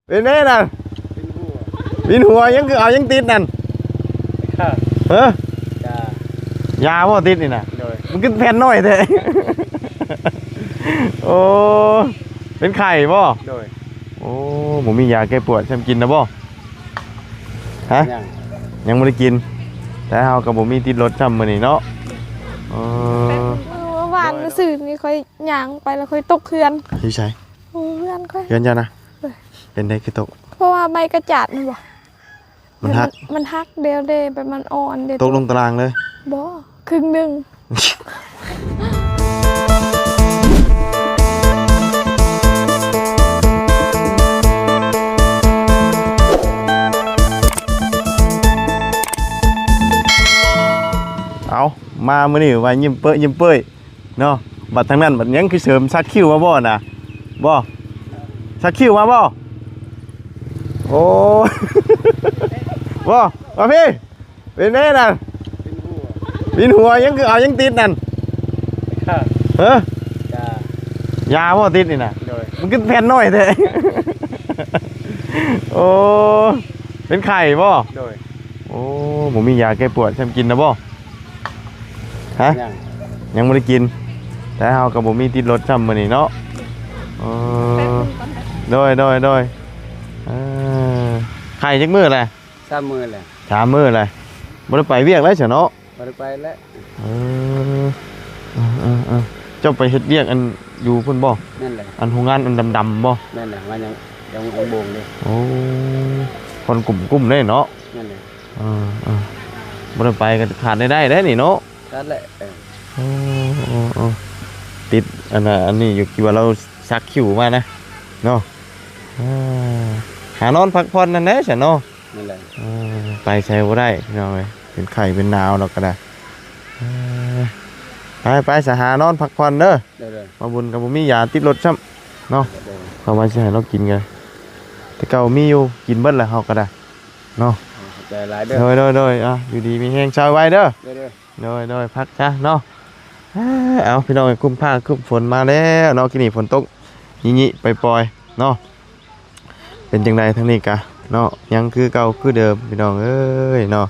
เป็นไงนั่นวินหัวยังคือเอายังติดนั่นเฮ้ยาบ่ติดนี่นะมันขึ้นแผ่นน้อยแท้โอ้เป็นไข่บ่โอ้ผมมียาแก้ปวดฉันกินนะบ่ฮะยังไม่ได้กินแต่เฮากับผมมีติดรถจำมื้อนี้เนาะเมื่อวานสื่อนี่ค่อยย่างไปแล้วค่อยตกเขื่อนพี่ชัยเขื่อนค่อยเขื่อนจ้ะนะเป็นได้คือตกเพราะว่าใบกระจาดมันบ่มันฮักเดียวเดแบบมันอ่อนเดตกลงตารางเลยบ่ครึ่งนึงเอามามื้อนี้ว่ายิ้มเป้ยเนาะบัดทางนั้นบัดยังคือเสริมซักคิ้วมาบ่น่ะบ่ซักคิ้วมาบ่โอ้บ่มาพี่เป็นไงนั่นวินหัวยังคือเอายังติดนั่นเฮ้ยยาบ่ติดนี่นะมันขึ้นแผ่นน้อยแท้โอ้เป็นไข่บ่โอ้ผมมียาแก้ปวดฉันกินนะบ่ฮะยังไม่ได้กินแต่เฮากับผมมีติดรถจำมื้อนี้เนาะโดยไข่จักมื้อแหละ3 มื้อแหละ3 มื้อแหละบ่ได้ไปเวียกแล้วเสียเนาะบ่ได้ไปแล้วเจ้าไปเฮ็ดเวียกอันอยู่พุ่นบ่นั่นแหละอันโรงงานอันดำๆบ่นั่นแหละมันยังบงเลยโอ้คนกลุ่มเลยเนาะนั่นแหละบ่ได้ไปก็ขาดได้นี่เนาะนั่นแหละติดอันนี้อยู่กี่ว่าเราซักคิ้วมานะเนาะหานอนพักผ่อนนั่นแหละฉันเนาะนั่นแหละไปใช้บ่ได้พี่น้องเอ้ยเป็นไข้เป็นหนาวเราก็ได้ไปสหานอนพักผ่อนเด้อมาบุญกับบ่มียาติดรถซ้ำเนาะเขามาสิให้เรากินกันแต่เก่ามีอยู่กินเบิดแล้วเฮาก็ได้เนาะใจหลายเด้อโดยอยู่ดีมีแฮงชาวไว้เด้อโดยพักจ้ะเนาะเอาพี่น้องคุ้มผ้าคุ้มฝนมาแล้วเนาะกินนี่ฝนตกยิไปปล่อยเนาะเป็นจังไดทั้งนี้กะเนาะยังคือเก่าคือเดิมพี่น้องเอ้ยเนาะ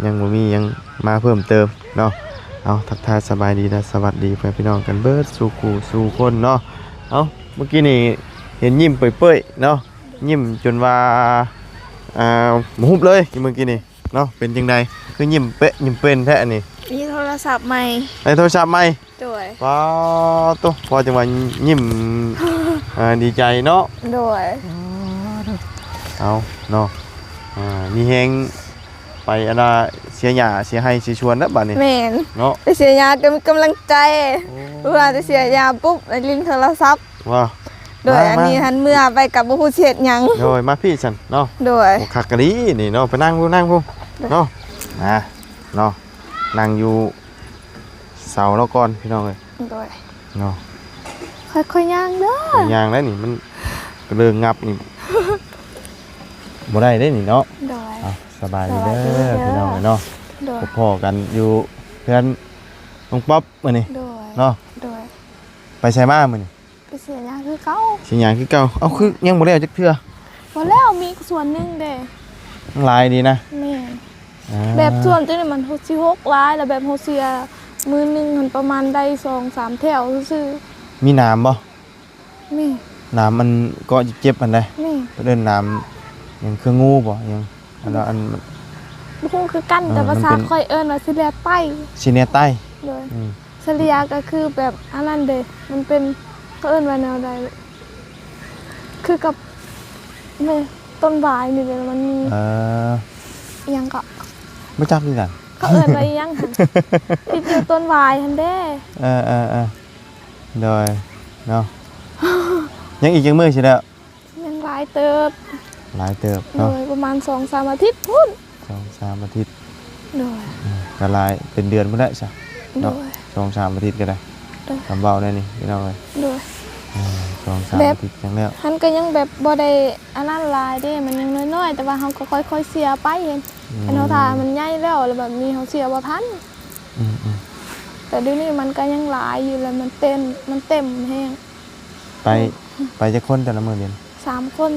ยังบ่มียังมาเพิ่มเติมเนาะเอาทักทายสบายดีนะสวัสดีพี่น้องกันเบิดสู่คู่สู่คนเนาะเอาเมื่อกี้นี่เห็นยิ้มเปื่อยๆเนาะยิ้มจนว่าหมุบเลยเมื่อกี้นี่เนาะเป็นจังไดคือยิ้มเป๊ะยิ้มเป็นแท้นี่มีโทรศัพท์ใหม่โทรศัพท์ใหม่ด้วยว้าวตุ๊พอจังหวะยิ้มดีใจเนาะด้วยเอาเนาะมีแฮงไปอะไรเสียหยาเสียให้เสียชวนนะบัดนี้แม่นเนาะไปเสียยาก็มีกำลังใจเวลาจะเสียยาปุ๊บลิ้นโทรศัพท์ว้าวโดยอันนี้ทันเมื่อไปกับบุผู้เช็ดยังโดยมาพี่ฉันเนาะโดยขักกะลีนี่เนาะไปนั่งเนาะเนาะนั่งอยู่เสาแล้วก่อนพี่น้องเลยโดยเนาะค่อยๆย่างเด้อย่างแล้วนี่มันกระเริงงับนี่บ่ได้ได้นี่เนาะโดยสบายดีเด้อพี่น้องเนาะพ่อกันอยู่เพื่อนน้องป๊อปมื้อนี้เนาะไปใช้มามื้อนี้ไปเสียยาคือเก่าเสียยาคือเก่าเอาคือยังบ่ได้จักเทื่อบ่แล้วมีส่วนนึงเด้หลายดีนะแม่แบบส่วนจังนี่มัน66หลายแล้วแบบโฮเซียมือนึงมันประมาณได้2-3แถวซื่อมีน้ำบ่มีน้ำมันก็เจ็บมันได้มีเดินน้ำยังคืองูบ่ยังอันบ่ฮู้คือกันแต่ภาษาค่อยเอิ้นว่าสิเลียใต้สิเลียใต้เลยเฉลียก็คือแบบอันนั้นเด้มันเป็นเขาเอิ้นว่าแนวใดคือกับแม่ต้นวายนี่เลยมันมียังก็ไม่จักคือกันเขาเอิ้นว่าอีหยังหั่นที่อยู่ต้นวายหั่นเด้โดยเนาะยังอีกจังมื้อสิแล้วยังหลายเติบเนาะประมาณ 2-3 อาทิตย์พุ่น 2-3 อาทิตย์โดยก็หลายเป็นเดือนบ่ได้ซะเนาะ 2-3 อาทิตย์ก็ได้ทำเบาได้นี่พี่น้องเอ้ยโดย2-3 อาทิตย์จังแล้วหันก็ยังแบบบ่ได้อันนั้นหลายเด้มันยังน้อยๆแต่ว่าเฮาก็ค่อยๆเสียไปเห็นอันเฮาท่ามันใหญ่แล้วแบบนี้เฮาเสียบ่ทันแต่เดี๋ยวนี้มันก็ยังหลายอยู่แล้วมันเต็มแฮงไปจักคนแต่ละมื้อเรียน3 คน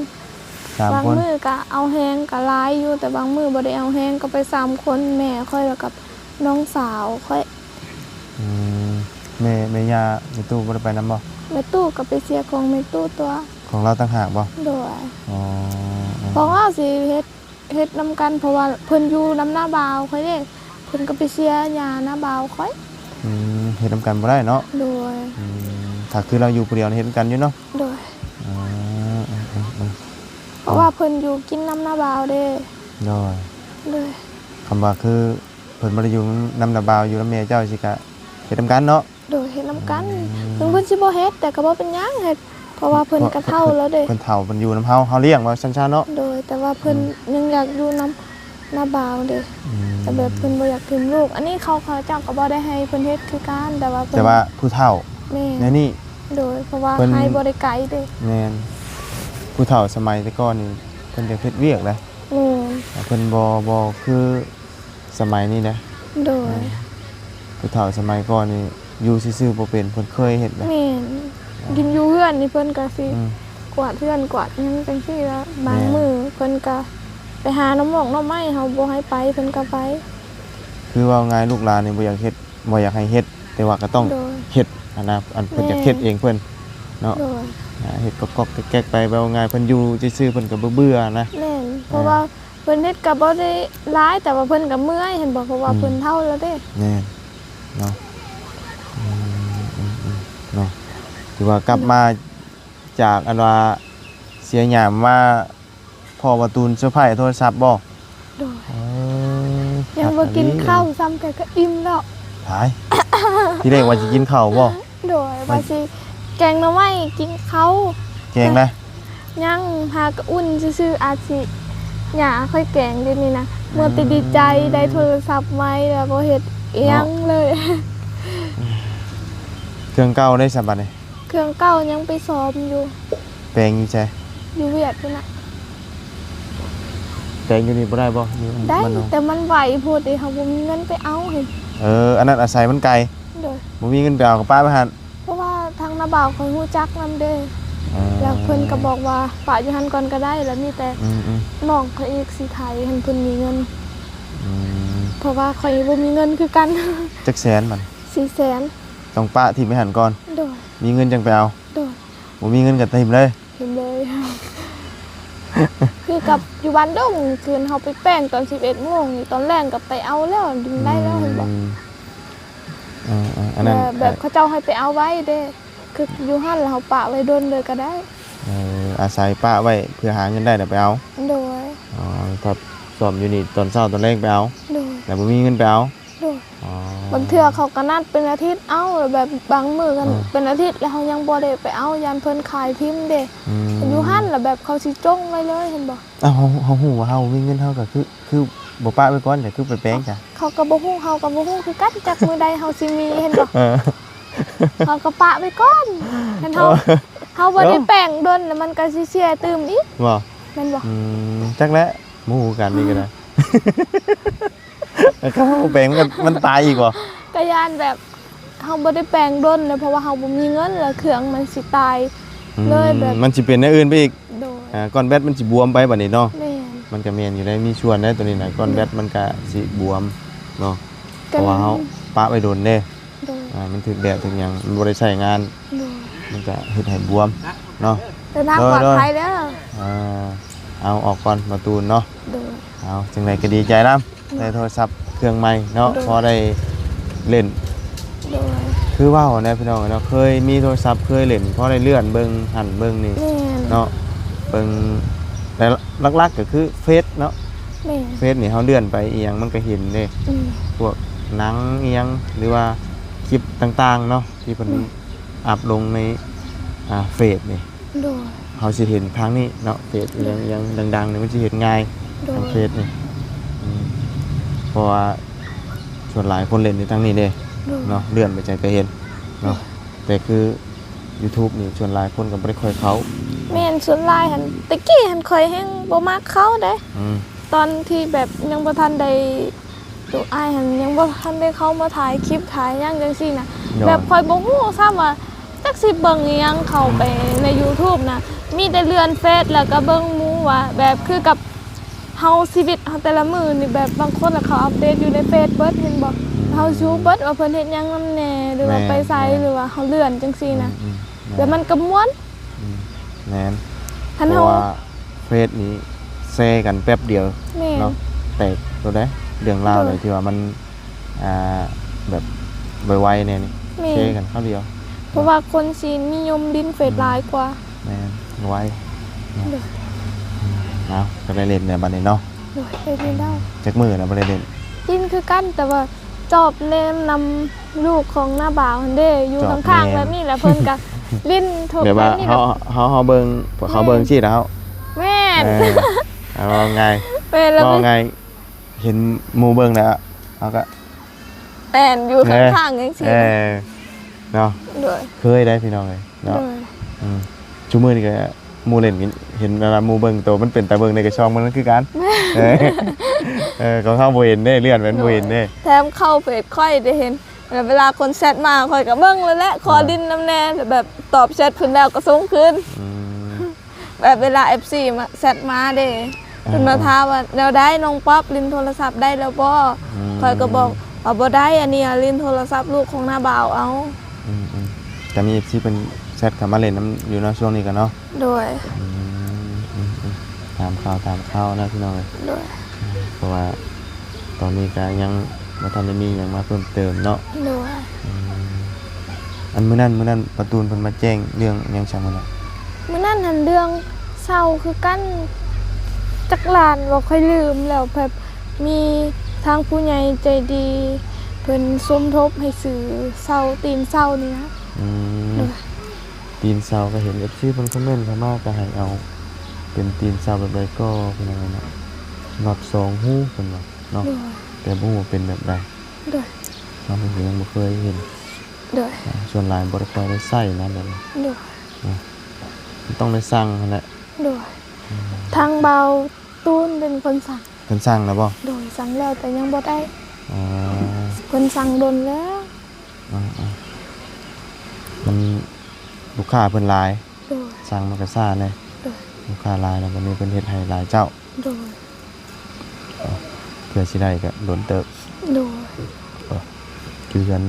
3 3 บาง คน มื้อก็เอาแฮงก็หลายอยู่แต่บางมื้อบ่ได้เอาแฮงก็ไป3คนแม่ค่อยแล้วกับน้องสาวค่อย อืมแม่ย่าแม่ตู้บ่ได้ไปนำบ่ แม่ตู้ก็ไปเสียของแม่ตู้ตัว ของเราต่างหากบ่ โดย อ๋อ ของเราสิเฮ็ดนํกันเพราะว่าเพิ่นอยู่นำหน้าบ่าวค่อยเด้เพิ่นก็ไปเสียหญ้าหน้าบ่าวค่อย เฮ็ดนำกันบ่ได้เนาะ โดย ถ้าคือเราอยู่ผู้เดียวนี่เฮ็ดนำกันอยู่เนาะ โดย อ๋อ เพราะว่าเพิ่นอยู่กินน้ำหน้าบ่าวเด้ โดย โดย คำว่าคือเพิ่นบ่ได้อยู่นำนาบ่าวอยู่นำแม่เจ้าสิกะเฮ็ดนำกันเนาะ โดยเฮ็ดนํกันถึงเพิ่นสิบ่เฮ็ดแต่ก็บ่เป็นหยังเฮ็ดเพราะว่าเพิ่นก็เฒ่าแล้วเด้ เพิ่นเฒ่าเพิ่นอยู่นำเฮาเลี้ยงว่าซั่นๆเนาะ โดยแต่ว่าเพิ่นยังอยากอยู่น้ำหน้าบ่าวเด้แต่แบบเพิ่นบ่อยากทิ้งลูกอันนี้เขาเจ้าก็บ่ได้ให้เพิ่นเฮ็ดคือกันแต่ว่าเพิ่น แต่ว่าผู้เฒ่า แม่ ในนี่ โดยเพราะว่า เพิ่น ให้บ่ได้ไกลเด้ แม่นผู้เฒ่าสมัยแต่ก่อนนี่เพิ่นจะเฮ็ดเวียกนะ แม่น เพิ่นบ่คือสมัยนี้นะ โดย ผู้เฒ่าสมัยก่อนนี่อยู่ซื่อๆบ่เป็นเพิ่นเคยเฮ็ดนะ แม่นกินอยู่เฮือนนี่เพิ่นก็สิ อืม กวาดเฮือนกวาดหยังจังซี่แล้วบาง แม่น มื้อเพิ่นก็ไปหาน้ำหมอกน้ำไม้เฮาบ่ให้ไปเพิ่นก็ไป คือว่าไงลูกหลานนี่บ่อยากเฮ็ดบ่อยากให้เฮ็ดแต่ว่าก็ต้อง โดย เฮ็ดอันนะอันเพิ่น แม่ จะเฮ็ดเองเพิ่นเนาะ โดย เฮ็ดก๊อกๆแก๊กๆไปว่าไงเพิ่นอยู่ซื่อๆเพิ่นก็เบื่อๆนะ แม่นเพราะว่าเพิ่นเฮ็ดก็บ่ได้ร้ายแต่ว่าเพิ่นก็เมื่อยเห็นบ่เพราะว่าเพิ่นเฒ่าแล้วเด้ แน่เนาะเนาะถือว่ากลับมาจากอันว่าเสียหยามมาพ่อประตูนเซอร์ไพรส์โทรศัพท์บ่ โดยยังบ่กินข้าวซ้ำแต่ก็อิ่มแล้ว หาย ที่แรกว่าจะกินข้าวบ่ โดยว่าสิแกงหน่อไม้กินข้าว แกงนะ ยังหากะอุ่นซื่อๆอาจสิหย่าค่อยแกงเดี๋ยวนี้นะเมื่อติดีใจได้โทรศัพท์ใหม่แล้วบ่เฮ็ดอิหยังเลย เครื่องเก่าได้สับบัดนี่ เครื่องเก่ายังไปซ้อมอยู่ แปลงอยู่ใช่ อยู่เวียดพุ่นน่ะ แปลงอยู่นี่บ่ได้บ่อยู่ ได้ บ้านเนาะ แต่มันไหวโพดเด้เฮาบ่มีเงินไปเอาเห็น อันนั้นอาศัยมันไกล โดย บ่มีเงินไปเอากับป้าไปหั่น เพราะว่าทางนาบ่าวเขาฮู้จักนำเด้แล้วเพิ่นก็บอกว่าฝากอยู่หันก่อนก็ได้แล้วมีแต่ อืม น้องเขาอีกสิไทยหันเพิ่นมีเงิน ๆ เพราะว่าข่อยบ่มีเงินคือกัน จักแสนมัน 400,000 ต้องป้าที่ไปหั่นก่อน โดย มีเงินจังไปเอา โดย บ่มีเงินก็ทิ่มเลย เห็นเลย คือกับอยู่บ้านดงคืนเขาไปแป้งตอน 11 โมงนี่ตอนแรกกับไปเอาแล้วดึงได้แล้วเห็นบอก อันนั้น แบบเขาเจ้าให้ไปเอาไว้เด้คืออยู่หั่นแล้วเขาปะไว้โดนเลยก็ได้ อาศัยป้าไว้เพื่อหาเงินได้เดี๋ยวไปเอา โดย ถ้าสอบอยู่นี่ตอนเช้าตอนแรกไปเอา โดย แต่บ่มีเงินไปเอา โดยบางเทื่อเขาก็นัดเป็นอาทิตย์เอาแล้วแบบบางมื้อกันเป็นอาทิตย์แล้วเขายังบ่ได้ไปเอายานเพิ่นขายทิมเด้อยู่หั่นแล้วแบบเขาสิจ้งไว้เลยเห็นบ่ เฮาฮู้ว่าเฮามีเงินเฮาก็คือบ่ป้าไว้ก่อนแต่คือไปแปลงจ้ะ เขาก็บ่ฮู้เฮาก็บ่ฮู้คือกันจักมื้อใดเฮาสิมีเห็นบ่ เขาก็ปะไปก่อนเห็นเฮาบ่ได้แป้งโดนแล้วมันก็สิเสียตื่มอีก บ่ แม่นบ่ จักแล้วหมู่กันนี่ก็ได้ ถ้าเฮาแปลงมันตายอีกบ่ ก็ยานแบบเฮาบ่ได้แป้งโดนเลยเพราะว่าเฮาบ่มีเงินแล้วเครื่องมันสิตายเลยแบบ มันสิเป็นอย่างอื่นไปอีก โดย ก้อนแบตมันสิบวมไปบัดนี้เนาะ แม่น มันก็แม่นอยู่ได้มีส่วนได้ตัวนี้น่ะก้อนแบตมันก็สิบวมเนาะเพราะว่าเฮาปะไว้โดนเด้ โดย มันถึกแดดถึงหยังมันบ่ได้ใช้งาน โดย มันก็เฮ็ดให้บวมเนาะ แต่ทางปลอดภัยเด้อ เอาออกก่อนมาตูนเนาะ โดย เอาจังไดก็ดีใจนํได้โทรศัพท์เครื่องใหม่เนาะพอได้เล่น โดย คือว่าวนะพี่น้องเนาะเคยมีโทรศัพท์เคยเล่นพอได้เลื่อนเบิ่งหันเบิ่งนี่ แม่น เนาะเบิ่งแต่หลักๆก็คือเฟซเนาะ แม่น เฟซนี่เฮาเลื่อนไปอีหยังมันก็เห็นเด้ อืม พวกหนังอีหยังหรือว่าคลิปต่างๆเนาะที่เพิ่นอัพลงในเฟซนี่ โดย เฮาสิเห็นทางนี้เนาะเฟซอีหยังดังๆนี่มันสิเห็นง่าย โดย ทางเฟซนี่เพราะว่าส่วนหลายคนเล่นในทางนี้เด้ โดย เนาะเลื่อนไปใจก็เห็นเนาะแต่คือ YouTube นี่ส่วนหลายคนก็บ่ได้ค่อยเข้า แม่นส่วนหลายหันตะกี้หันค่อยแฮงบ่มักเขาเด้ อืม ตอนที่แบบยังบ่ทันได้ตัวอ้ายหันยังบ่ทันได้เข้ามาถ่ายคลิปถ่ายหยังจังซี่น่ะแบบค่อยบ่ฮู้ซ้ำว่าจักสิเบิ่งอิหยังเข้าไปใน YouTube น่ะมีแต่เลื่อนเฟซแล้วก็เบิ่งหมู่ ว่าแบบคือกับเฮาชีวิตเฮาแต่ละมื้อนี่แบบบางคนน่ะเขาอัปเดตอยู่ในเฟซเบิดเห็นบ่เฮาชูเบิดว่าเพิ่นเฮ็ดหยังนำแหน่หรือว่าไปไสหรือว่าเฮาเลื่อนจังซี่นะแล้วมันก็ม่วน แม่น คัน เพ เฮา ราะว่าเฟซนี้แชร์กันแป๊บเดียว แม่น เนาะแตกตัวได้เรื่องราวเลยที่ว่ามันแบบไวๆเนี่ยนี่ แม่ แชร์ น กันเข้าเดียว เพราะว่าคนสินิยมลิ้นเฟซหลายกว่า แม่นไวเนาะ เด้อ เอาก็ได้เล่นเนี่ยบัดนี้เนาะ โดยไปเรียนได้ จักมือนะบ่ได้เล่น ลิ้นคือกันแต่ว่าจอบเล่นนำลูกของหน้าบ่าวหั่นเด้อยู่ จอบ ข้างๆ แม่น แบบนี้แหละเพิ่นก็ลิ้นถูก แบบว่า นี่ เฮา แบบ เฮาเบิ่งเขาเบิ่งสิแล้ว แม่น เอาไง เป็นแล้ว ก็ไงเห็นหมู่เบิ่งแล้วเขาก็ แม่นอยู่ข้างๆจังซี่ เนาะ โดย เคยได้พี่น้องเลย โด เนาะ ย ชุมือนี่ก็หมู่เล่นกันเห็นเวลาหมู่เบิ่งโตมันเป็นตาเบิ่งในกระช่องมันนั่นคือกันก็เข้าบ่เห็นได้เลื่อนเป็นบ่เห็นได้ แถมเข้าเฟซค่อยได้เห็นแล้วเวลาคนแชทมาค่อยก็เบิ่งเลยแหละขอดินน้ำแน่แบบตอบแชทเพิ่นแล้วก็ส่งคืน อืม แบบเวลา FC มาแชทมาเด้เพิ่นมาถามว่าแนวได้น้องป๊อปลิ้นโทรศัพท์ได้แล้วบ่ค่อยก็บอกว่าบ่ได้อันนี้ลิ้นโทรศัพท์ลูกของหน้าบ่าวเอา จะมีที่เป็นแชทเข้ามาเล่นน้ำอยู่เนาะช่วงนี้กันเนาะ โดย ตามข่าวนะพี่น้องเลย โดย เพราะว่าตอนนี้ก็ยังบ่ทันได้มีหยังมาเพิ่มเติมเนาะ โดย อันมื้อนั้นประตูนเพิ่นมาแจ้งเรื่องหยังช่างมันน่ะ มื้อนั้นหันเรื่องเศร้าคือกันจักหลานบ่ค่อยลืมแล้วแบบมีทางผู้ใหญ่ใจดีเพิ่นสมทบให้ซื้อเศร้าตีนเศร้านี่นะ อืม โดย ตีนเสาก็เห็น FC เพิ่นคอมเมนต์เข้ามาก็ให้เอาเป็นตีนเสาแบบใดก็เป็นอะไรเนาะน็อต2หูเพิ่นว่าเนาะ โดย แต่บ่ฮู้ว่าเป็นแบบใด โดย เนาะเพิ่นก็ยังบ่เคยเห็น โดย ส่วนหลายบ่ได้ค่อยได้ใช้นะแบบนี้ โดย มันต้องได้สั่งนั่นแหละ โดยทางเบาตูนเป็นคนสั่ง เพิ่นสั่งแล้วบ่ โดยสั่งแล้วแต่ยังบ่ได้ อ๋อ เพิ่นสั่งโดนแล้ว มันลูกค้าเพิ่นหลาย โดย สั่งมันก็ซ่าเลย โดย ลูกค้าหลายแล้ววันนี้เพิ่นเฮ็ดให้หลายเจ้า โดย เพื่อสิได้ก็ล้นเติบ โดย คือกัน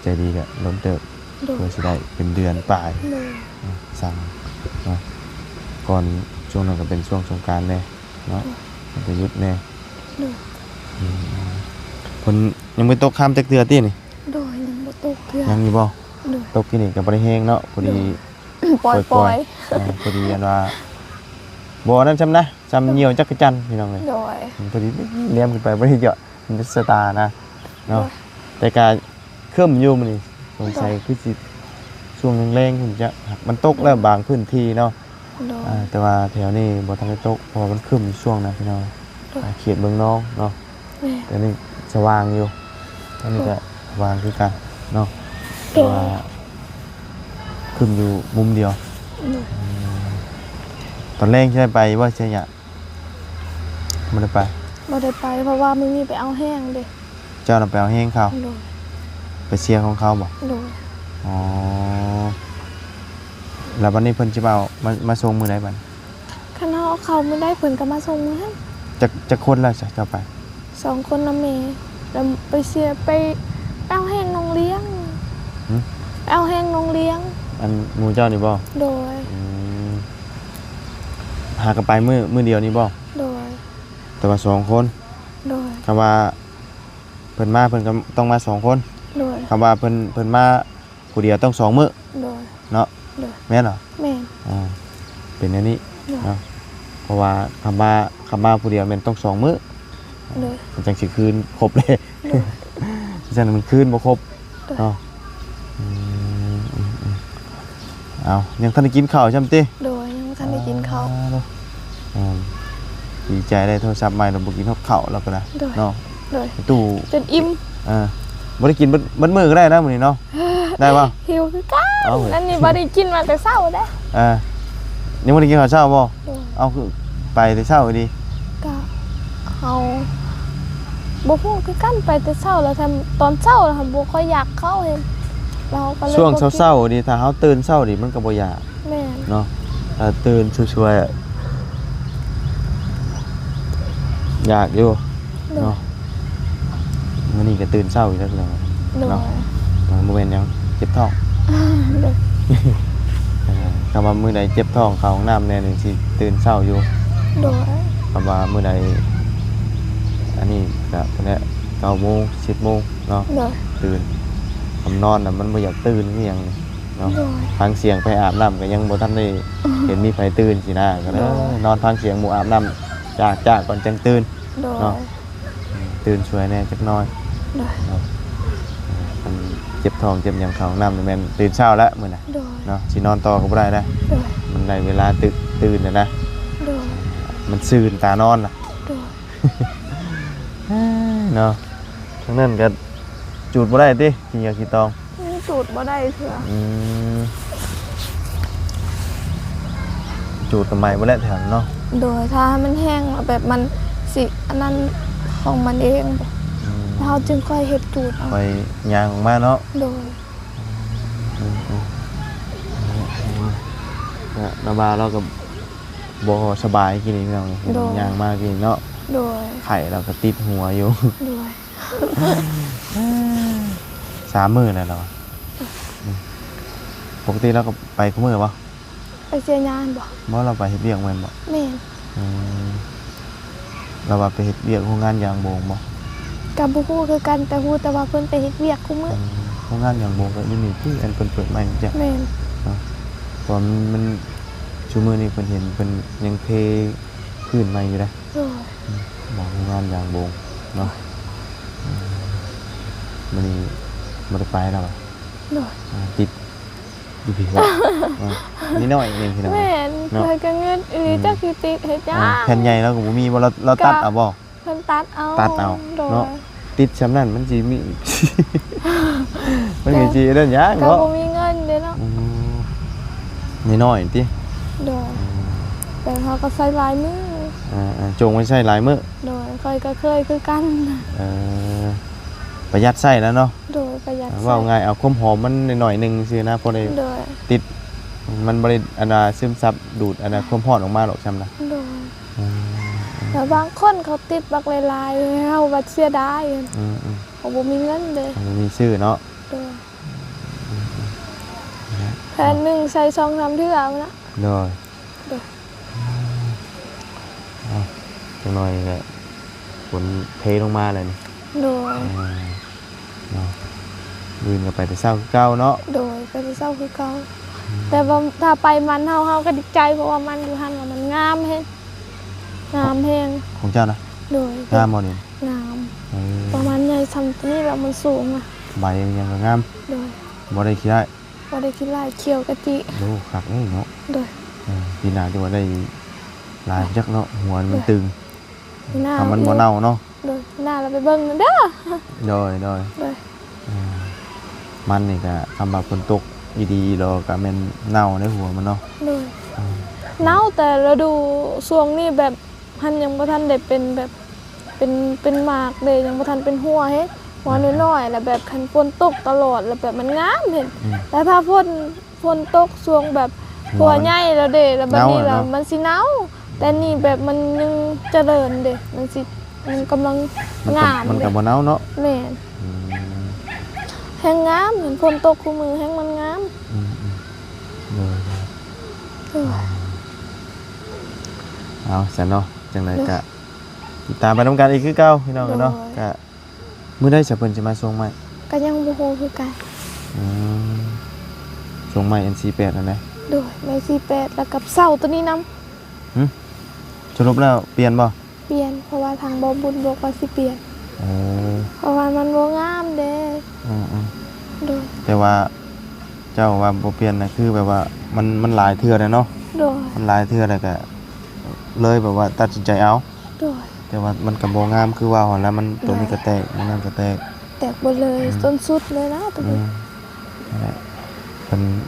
ใจดีก็ล้นเติบ โดย เพื่อสิได้เป็นเดือนปลาย โดย สั่งเนาะก่อนช่วงนั้นก็เป็นช่วงสงกรานต์แน่เนาะมันจะหยุดแน่ โดย เพิ่นยังบ่ตกข้ามจักเทื่อตินี่ โดยยังบ่ตกเทื่อ ยังอยู่บ่ โดย ตกที่นี่ก็บ่ได้แฮงเนาะพอดี ปล่อย พอดีอันว่าบ่นั่นจำนะจำเหยี่ยวจักรจันทร์พี่น้องเลย โดย พอดีเลี้ยมขึ้นไปบ่ได้เยอะมันจะสตาร์นะเนาะแต่การเคลื่อนอยู่มันนี่สงสัยคือสิช่วงแรงๆคุณจะมันตกแล้วบางพื้นที่เนาะ โดย แต่ว่าแถวนี้บ่ทันได้ตกเพราะว่ามันครึ้มอยู่ช่วงนะพี่น้องเขตเมืองน้องเนาะ แม่ แต่นี่สว่างอยู่อันนี้ก็สว่างคือกันเนาะ โด แต่ ย ว่าครึ้มอยู่มุมเดียว โดย ตอนแรกใช่ไปว่าใช่ยะไม่ได้ไป บ่ได้ไปเพราะว่าไม่มีไปเอาแห้งเด้ เจ้าน่ะไปเอาแห้งเขา โดย ไปเชียร์ของเขาบอก โดย อ๋อแล้ววันนี้เพิ่นจะมาส่งมือไหนบัด คันเฮาเอาเขาไม่ได้เพิ่นก็มาส่งมื้อ จะคนแล้วจะไป 2คนนำแม่แล้วไปเสียไปเอาแห้งน้องเลี้ยงไปเอาแห้งน้องเลี้ยง อันหมูเจ้านี่บ่ โดย หากันไปมือเดียวนี่บ่ โดย แต่ว่า2คน โดย คำว่าเพิ่นมาเพิ่นก็ต้องมา2คน โดย คำว่าเพิ่นมาผู้เดียวต้อง2มื้อ โดย เนาะ โดย แม่นเหรอ แม่น เป็นอันนี้ โดย เนาะเพราะว่าคำว่าผู้เดียวแม่นต้อง2มื้อ โดย มันจังสิคืนครบเลยฉะนั้นมันคืนบ่ครบเนาะเอายังทันได้กินข้าวใช่มั้ยติ โดยยังบ่ทันได้กินข้าว ดีใจได้โทรศัพท์ใหม่เราบ่กินข้าวแล้วก็นะ โดย เนาะ โดย ตู้ จนอิ่ม บ่ได้กินเบิดมื้อก็ได้นะมื้อนี้เนาะได้ป่ะ หิวคือกัน เอาเว้ย อันนี้บ่ได้กินมาแต่เช้าเด้ ยังบ่ได้กินข้าวเช้าบ่ โดย เอาคือไปแต่เช้าดี ก็เอาบ่ฮู้คือกันไปแต่เช้าแล้วทำตอนเช้าแล้วบ่ค่อยอยากเข้าเห็นเราก็เลย ช่วง บ่กิน เช้าๆดีถ้าเฮาตื่นเช้าดีมันก็บ่อยาก แม่น เนาะถ้าตื่นช่วยๆ อยากอยู่ โดย เนาะมื้อนี้ก็ตื่นเช้าอีกแล้วพี่น้อง โดย เนาะบ่แม่นหยังเจ็บท้อง โดย คำว่ามื้อใดเจ็บท้องเข้าห้องน้ำแน่นี่สิตื่นเช้าอยู่ โดย คำว่ามื้อใดอันนี้ก็เพิ่นแหละ9:00 น 10:00 นเนาะ โดย ตื่นคำนอนน่ะมันบ่อยากตื่นคือหยังนี่เนาะ โดย ฟังเสียงไปอาบน้ำก็ยังบ่ทันได้เห็นมีไผตื่นสินะก็เลยนอนฟังเสียงหมู่อาบน้ำจากก่อนจังตื่น โดย เนาะ ตื่นช่วยแน่จักหน่อย โดย เนาะมันเจ็บท้องเจ็บหยังเข้าห้องน้ำนี่แม่นตื่นเช้าแล้วมื้อน่ะ โดย เนาะสินอนต่อก็บ่ได้นะ โดย มันได้เวลาตื่นแล้วนะ โดย มันซื่นตานอนล่ะ โดย เนาะทั้งนั้นก็จูดบ่ได้ติกินยาขี้ตอง นี่สูตรบ่ได้เถื่อ จูดทำไมบ่ได้แถวนั้นเนาะ โดยถ้ามันแห้งแล้วแบบมันสิอันนั้นของมันเองเราจึงค่อยเฮ็ดจูดเอา ไปยางออกมาเนาะ โดย นาบาเราก็บ่สบายกินนี่พี่น้องยางมากินเนาะ โดย ไข่เราก็ติดหัวอยู่ โดย 3 มื้อแล้วเราปกติเราก็ไปคุมื้อบ่ ไปเสียงานบ่ บ่เราไปเฮ็ดเวียกแม่นบ่ แม่น เราว่าไปเฮ็ดเวียกโรงงานยางโบงบ่ กับบ่ฮู้คือกันแต่ฮู้แต่ว่าเพิ่นไปเฮ็ดเวียกคุมื้อ โรงงานยางโบงก็อยู่นี่ที่อันเพิ่นเปิดใหม่จ้ะ แม่น เพราะมันชูมือนี่เพิ่นเห็นเพิ่นยังเทพื้นใหม่อยู่นะ โดย บอกโรงงานยางโบงเนาะมันนี่บ่ได้ไปแล้วอะ โดย ติดอยู่พี่ว่านี่น้อยเองพี่น้อง แม่น เนาะ เคยก็เงินอีหลีจักสิติดเฮ็ดหยัง แผ่นใหญ่แล้วก็บ่มีบ่เราตัดเอาบ่ เพิ่นตัดเอา ตัดเอา โดย เนาะ ติดซำนั้นมันสิมี มันมีสิเด้อยาง ก็ เนาะ บ่มีเงินเด้เนาะ นี่น้อยติ โดยแต่เขาก็ใส่ลายมือ จงไว้ใช้หลายมื้อ โดยค่อยก็เคยคือกัน เอ่อประหยัดใช้แล้วเนาะ โดยประหยัด ว่าง่ายเอาความหอมมันหน่อยๆหนึงซื่อนะพอได้ โดย ติดมันบ่ได้อันน่ะซึมซับดูดอันน่ะความร้อนออกมาหรอกจำนะ โดยแต่บางคนเขาติดบักลายๆเฮาว่าเสียดาย อืม เขาบ่มีเงินเด้ มันมีชื่อเนาะ โดยแผ่นหนึงใส่2-3เทื่อเอานะ โดย โดย จังหน่อยก็ฝนเทลงมาเลยนี่ โดย เนาะยืนก็ไปแต่เช้าคือเก่าเนาะ โดยก็สิเศร้าคือเก่าแต่ว่าถ้าไปมันเฮาก็ดีใจเพราะว่ามันอยู่หั่นว่ามันงามแฮงงามแฮง ของเจ้านะ โดย งามบ่นี่ งาม เออ ประมาณใหญ่ซำนี้แล้วมันสูงอ่ะ ใบยังก็งาม โดย บ่ได้ขี้ได้ บ่ได้คิดลายเขียวกะจิ ดูคักเอ้ยเนาะ โดย ปีหน้าจะว่าได้ลายจักเนาะหัวมันตึง หน้า ถ้ามันบ่เน่าเนาะ โดยหน้าเราไปเบิ่งนั่นเด้อ โดย โดย มันนี่ก็คำว่าฝนตกดีๆดอกก็แม่นเน่าในหัวมันเนาะ โดยหนาวแต่เราดูช่วงนี้แบบหันยังบ่ทันได้เป็นแบบเป็นหมากเลยยังบ่ทันเป็นหัวเฮ็ดหัวน้อยๆแล้วแบบคันฝนตกตลอดแล้วแบบมันงามเห็นแต่ถ้าฝนตกช่วงแบบหัวใหญ่แล้วเด้แล้วบัดนี้แล้วมันสิหนาวแต่นี่แบบมันยังเจริญเด้มันกำลังงาม มัน เด้ ก็บ่เน่าเนาะ แม่นแห้งงามเหมือนฝนตกคู่มือแห้งมันงาม โดย โอ้ย เอาซะเนาะจังไดก็ติดตามไปนำกันอีกคือเก่าพี่น้องเนาะก็มื้อใดจะเพิ่นสิมาส่งใหม่ ก็ยังบ่ฮู้คือกัน ส่งใหม่ NC8 นั่นแหละ โดยแม่48แล้วกับเสาตัวนี้นำ สรุปแล้วเปลี่ยนบ่ เปลี่ยนเพราะว่าทางบ่บุญบอกว่าสิเปลี่ยน เออ เพราะว่ามันบ่งามเด้ โดย แต่ว่าเจ้าว่าบ่เปลี่ยนน่ะคือแบบว่ามันหลายเทื่อแล้วเนาะ โดย มันหลายเทื่อแล้วก็เลยแบบว่าตัดสินใจเอา โดย แต่ว่ามันก็บ่งามคือว่าหั่นแล้วมันตัวนี้ก็แตกมันนั่นก็แตก แตกหมดเลยต้นสุดเลยนะตัวนี้ นั่นแหละเ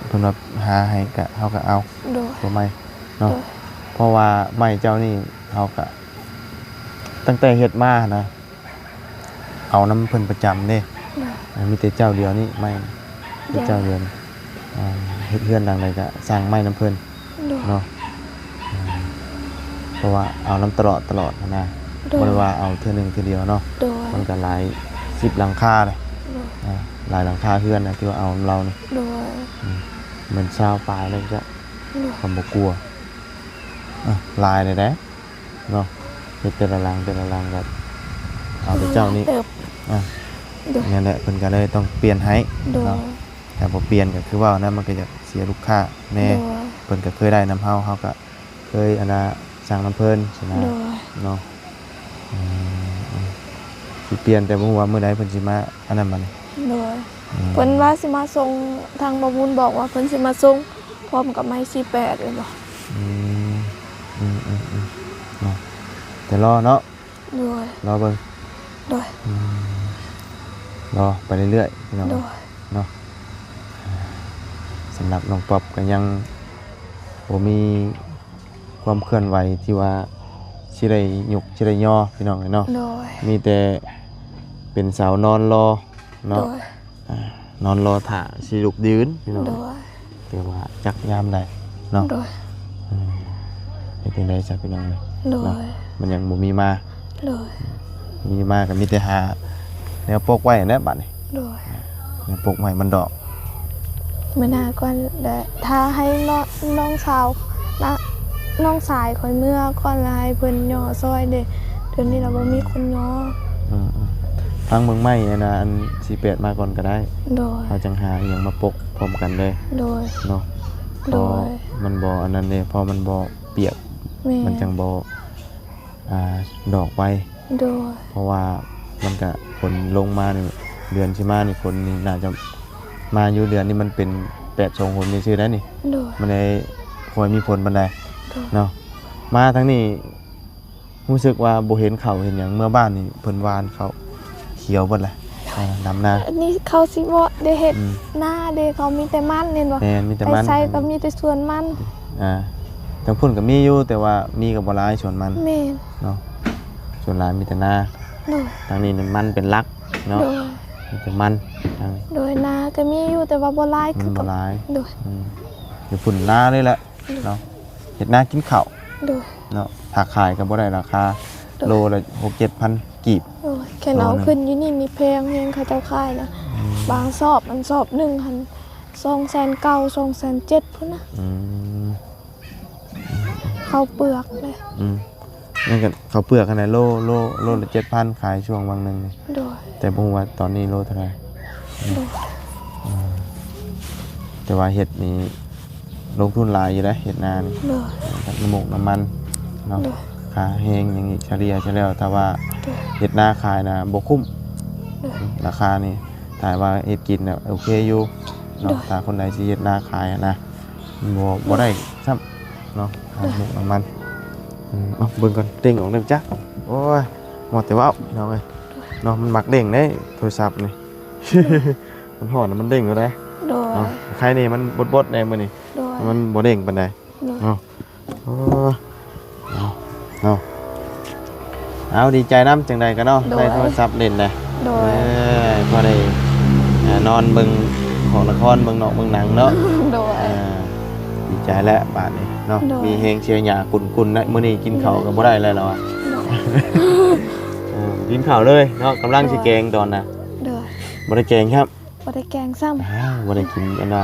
พิ่นว่าหาให้ก็เฮาก็เอา โดย ตัวใหม่เนาะ โดย เพราะว่าไม้เจ้านี่เฮาก็ตั้งแต่เฮ็ดมานะเอาน้ำเพิ่นประจำเด้ โดย มีแต่เจ้าเดียวนี่ไม้มีเจ้าเดียวนี่เฮ็ดเฮือนดังใดก็สร้างไม้น้ำเพิ่น โดย เนาะเพราะว่าเอาน้ำตลอดนะ โดย บ่ได้ว่าเอาเทื่อหนึงเทื่อเดียวเนาะ โดย มันก็หลาย10หลังคาเลยหลายหลังคาเฮือนนะที่ว่าเอาเรานี่ โดย เหมือนชาวปลายเลยจ้ะ โดย ความบ่กลัวลายเลยนะเนาะเฮ็ดแต่ละหลังก็เอาไปเจ้านี่ เติบ อ่ะ โดย นั่นแหละเพิ่นก็เลยต้องเปลี่ยนให้ โดย เนาะแต่บ่เปลี่ยนก็คือว่านะมันก็จะเสียลูกค้าแน่ โดย เพิ่นก็เคยได้น้ำเฮาก็เคยอันน่ะสั่งน้ำเพิ่นใช่นะ โดย เนาะสิเปลี่ยนแต่บ่ฮู้ว่ามื้อใดเพิ่นสิมาอันนั้นบัดนี้ โดยเพิ่นว่าสิมาส่งทางบ่บุญบอกว่าเพิ่นสิมาส่งพร้อมกับไม้48เลยบ่ อืมเนาะแต่รอเนาะ โดย รอเบิ่ง โดย รอไปเรื่อยๆพี่น้อง โดย เนาะสำหรับน้องป๊อบก็ยังบ่มีความเคลื่อนไหวที่ว่าสิได้ยุกสิได้ย่อพี่น้องเนาะ โดย มีแต่เป็นสาวนอนรอ โด เนาะ ย นอนรอถ่าสิลุกยืนพี่น้อง โดย แต่ว่าจักยามใดเนาะ โดย เป็นจังได๋จ้ะพี่น้อง โด เนาะ ย มันยังบ่มีมา โดย มีมาก็มีแต่หาแนวปกไว้แหละบัดนี้ โดย แนวปกไว้มันดอก มื้อหน้าก่อนได้ถ้าให้น้องสาวนะน้องสายคอยเมื่อก่อนแล้วให้เพิ่นย่อซอยเด้เดี๋ยวนี้เราบ่มีคนย่อ ทางเมืองใหม่อันน่ะอัน48มาก่อนก็ได้ โดย เอาจังหาอหยังมาปกพร้อมกันเลย โดย เนาะพ โด อย มันบ่อันนั้นเด้พอมันบ่เปียก แม่ มันจังบ่ดอกไว้ โดย เพราะว่ามันก็ฝนลงมานี่เดือนสิมานี่ฝนนี่น่าจะมาอยู่เดือนนี้มันเป็น8 2ฝนนี่ชื่อได้นี่ โดย มันได้ค่อยมีฝนปานใด โดย เนาะมาทั้งนี้รู้สึกว่าบ่เห็นเขาเห็นหยังเมื่อบ้านนี่เพิ่นหวานเขาเขียวเบิดแหละดำนา อันนี้เขาสิบ่ได้เฮ็ด อืม หน้าเด้เขามีแต่มันเห็นบ่ แม่นมีแต่ ไป มัน ใส่ก็มีแต่สวนมัน ทางพุ่นก็มีอยู่แต่ว่ามีก็บ่หลายส่วนมัน แม่น เนาะส่วนหลายมีแต่นา โดย ทางนี้นี่มันเป็นหลักเนาะ โดย มีแต่มันทาง โดยนาก็มีอยู่แต่ว่าบ่หลาย มั คื น อ บ่ กับ หลาย โดย อยู่พุ่นนาเลยแหละเนาะเฮ็ดนากินข้าว โดย เนาะถ้าขายก็บ่ได้ราคาโลละ 6-7,000 กีบ โดยแค่เอาขึ้นอยู่นี่มีแพงแพงเขาเจ้าขายนะบางสอบมันสอบหนึ่งหัน2,900 2,700พุ่นนะ อืม ข้าวเปลือกเลย นั่นก็เขาวเปลือกขนาดโลละ 7,000 ขายช่วงวังหนึงนี่ โดย แต่บ่ฮู้ว่าตอนนี้โลเท่าไหร่ โดย แต่ว่าเฮ็ดนี่ลงทุนหลายอยู่เด้เฮ็ดนานี่ โดย น้ำมันน้ำมันเนาะ โดย ค่าแห้งอย่างนี้เฉลี่ยใช่แล้วแต่ว่า โดย เฮ็ดนาขายนะบ่คุ้ม โดย ราคานี่ถ้าว่าเฮ็ดกินน่ะโอเคอยู่เนาะ โดย ถ้าคนใดสิเฮ็ดนาขายอะนะบ่ได้ซ้ำเนาะน้ำมันเอาเบิ่งก่อนเด้งออกได้จ้ะโอ้ยหมดแต่ว่าพี่น้องเอ้ยเนาะมันมักเด้งเด้โทรศัพท์นี่ มันฮ้อนมันเด้งอยู่เด้ โดย เนาะใครนี่มันบดๆแน่มื้อนี้ โดย มันบ่เด้งปานใด โดย เอาเอาดีใจน้ำจังใดกันเนาะได้โทรศัพท์เล่นเลย โดย พอได้นอนเบิ่งของละครเบิ่งเบิ่งหนังเนาะ โดย ดีใจแล้วบาดนี้เนาะ โดย มีเฮงเชียร์หยากุนๆนะมื้อนี้กินข้าวก็บ่ได้แล้วอ่ะ โดย กินข้าวเลยเนาะกำลังสิแกงตอนน่ะ โดย บ่ได้แกงครับ บ่ได้แกงซ้ำ บ่ได้กินอันน่ะ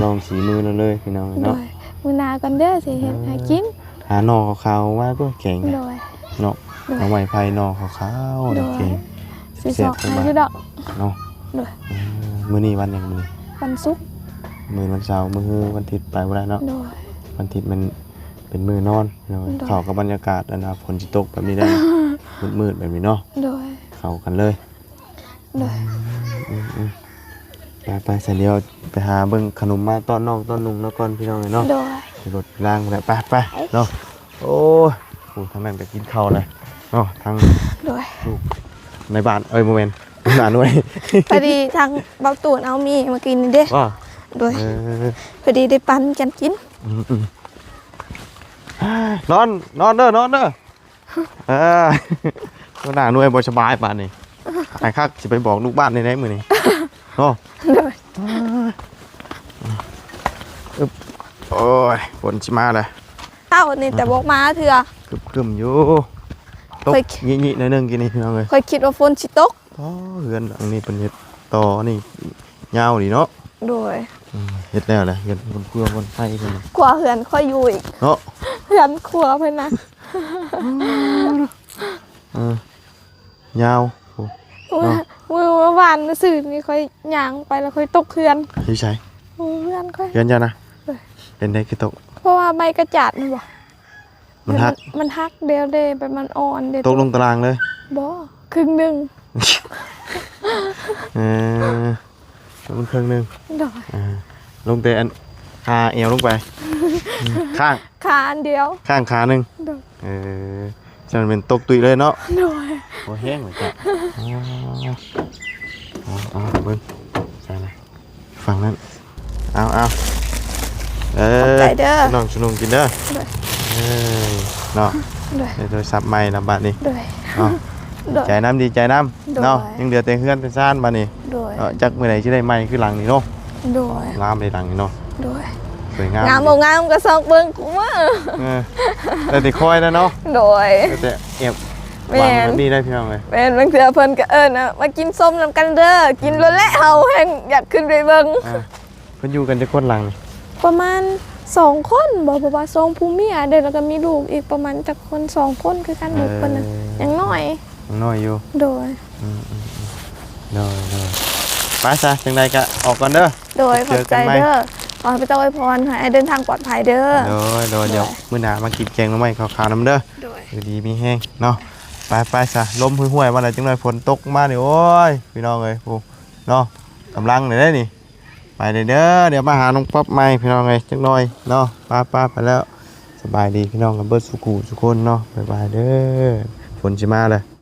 ลองสีมือเราเลยพี่น้อง โด เนาะ ยมื้อหน้ากันเด้อสิเฮ็ดให้กิน หาหน่อขาวๆว่าก็แกง โดย เนาะ โดย เอาไม้ไผ่หน่อขาวๆ โด เด้ ย แกง สิสอกให้อยู่ดอก เนาะ โดย มื้อนี้วันหยังมื้อนี้ วันศุกร์ มื้อวันเสาร์มื้อวันอาทิตย์ไปบ่ได้เนาะ โดย วันอาทิตย์มันเป็นมื้อนอนเนาะ โดย เข้ากับบรรยากาศอันน่ะฝนสิตกแบบนี้ได้ มืดๆแบบนี้เนาะ โดย เข้ากันเลย โดย ไปใส่เลี้ยวไปหาเบิ่งขนมมาต้อนน้องต้อนนุ่งแล้วก่อนพี่น้องเนาะ โดย รถล้างไปไปเนาะโอ้ยโหทางนั้นก็กินข้าวเลยเนาะทาง โดย ในบ้านโมเมนต์หนาหน่วย พอดีทางเบาตูนเอามีมากินนี่เด้ ว่า โดยพอดีได้ปันกันกิน นอนเด้อก็หนาหน่วยบ่สบายป่านนี้ไอ้คักสิไปบอกลูกบ้านในไหนมื้อนี้เนาะ โดย โอ้ยฝนสิมาเลย เอ้านี่แต่บอกมาเถื่อ ครึมๆอยู่ ตก ค่อย ยิๆหน่อยหนึงกินนี่พี่น้องเอ้ย ค่อยคิดว่าฝนสิตก อ๋อเฮือนหลังนี้เป็นเฮ็ดต่อนี่ยาวดีเนาะ โดย เฮ็ดแล้วแหละเฮ็ดบนเครื่องบนไฟเพิ่นน่ะ กว่าเหือนค่อยอยู่อีก เนาะ เหือนครัวเพิ่นนะ ยาวโอ้ เมื่อวานซื่อนี่ค่อยย่างไปแล้วค่อยตกเหือน อยู่ไส เหือนค่อย เฮือนจ้ะนะ เออ เป็นได้คือตก เพราะว่าใบกระจาดมันบ่ มันหัก มันฮักเดียวเด้แบบมันอ่อนเด้ ตกลงตารางเลย บ่ครึ่งหนึง เออมันครึ่งหนึง โดย ลงแต่อันขาเอวลงไปข้าง ขาอันเดียว ข้างขาหนึง โดย จะมันเป็นตกตุยเลยเนาะ โดย โอ้แห้งเหมือนกันเอาเบิ้งใช่ไหมฝั่งนั้นเอาใจเด้อ น้องชุนุงกินเด้อ โดย เนาะ โดย เดี๋ยวโทรศัพท์ใหม่ลำบากนี่ โดย เนาะ โดย ใจน้ำดีใจน้ โดย ำเนาะยังเดือดแต่เฮือนเป็นซ่านมานี่ โดย จักเมื่อไหร่ที่ได้ใหม่คือหลังนี่เนาะ โดย ลามในหลังนี่เนาะ โดย สวยงาม งามบ่งามก็ซอกเบิ่งกูว่า แต่ติคอยนะเนาะ โดย แต่เอ็บ แม่น วางแบบนี้ได้พี่น้องเลย แม่นบางเทื่อเพิ่นก็เอิ้นนะมากินส้มนํกันเด้อกินแล้วแหละเฮาแฮงอยากขึ้นไปเบิ่ง เพิ่นอยู่กันจะคนหลังนี่ ประมาณ2คนบ่เพราะว่า2ผู้เมียเด้แล้วก็มีลูกอีกประมาณจักคน2คนคือกันลูกเพิ่นน่ะยังน้อย ยังน้อยอยู่ โดย เลยไปซะจังใดก็ออกก่อนเด้อ โดยขอบใจเด้อขอให้พระเจ้าอวยพรให้เดินทางปลอดภัยเด้อ เดี๋ยวมื้อหน้ามากินแกงหน่อไม้ขาวๆน้ำเด้อ โดย อยู่ดีมีแห้งเนาะไปซะลมห่วยๆมาแล้วจังหน่อยฝนตกมานี่โอ้ยพี่น้องเอ้ยผู้เนาะกำลังเลยได้นี่ไปเด้อเดี๋ยวมาหาน้องป๊อปใหม่พี่น้องเอ้ยจังหน่อยเนาะป้าไปแล้วสบายดีพี่น้องกับเบิดสุขุสุคนเนาะบ๊ายบายเด้อฝนสิมาเลย